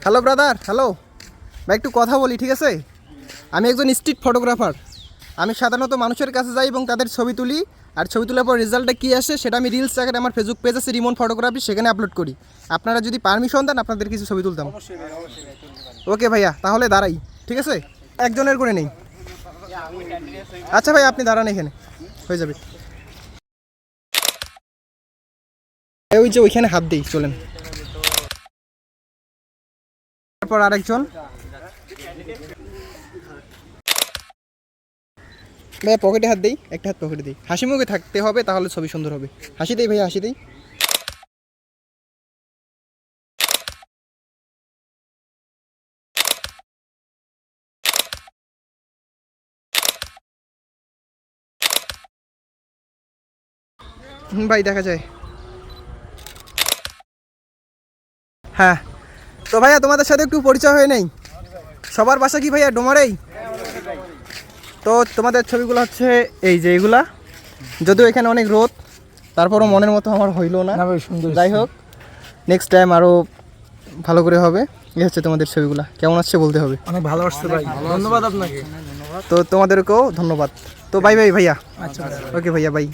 Hello brother, hello ভাই, একটু কথা বলি, ঠিক আছে? আমি একজন স্ট্রিট ফটোগ্রাফার। আমি সাধারণত মানুষের কাছে যাই এবং তাদের ছবি তুলি, আর ছবি তোলার পর রেজাল্টটা কী আসে সেটা আমি রিলস আকারে আমার ফেসবুক পেজ আছে রিমন ফটোগ্রাফি, সেখানে আপলোড করি। আপনারা যদি পারমিশন দেন আপনাদের কিছু ছবি তুলতাম। ওকে ভাইয়া, তাহলে দাঁড়াই, ঠিক আছে? একজনের করে নেই। আচ্ছা ভাই, আপনি দাঁড়ান, এখানে হয়ে যাবে। ওই যে ওইখানে হাত দিই, চলেন। তারপর আরেকজন ভাইয়া, পকেটে হাত দিই, একটা হাত পকেটে দিই। হাসি মুখে থাকতে হবে, তাহলে ছবি সুন্দর হবে। হাসি দিই ভাইয়া, হাসি দিই। ভাই দেখা যায়। হ্যাঁ, তো ভাইয়া তোমাদের সাথে একটু পরিচয় হয়ে নেই। সবার বাসা কি ভাইয়া ডোমারেই? তো তোমাদের ছবিগুলো হচ্ছে এই যে এগুলা, যদিও এখানে অনেক রোদ, তারপরও মনের মতো আমার হইলো না। সুন্দর। যাই হোক, নেক্সট টাইম আরও ভালো করে হবে। এই হচ্ছে তোমাদের ছবিগুলো, কেমন আসছে বলতে হবে। অনেক ভালো আসছে ভাই, ধন্যবাদ আপনাকে। তো তোমাদেরকেও ধন্যবাদ। তো বাই বাই ভাইয়া। আচ্ছা ওকে ভাইয়া, বাই।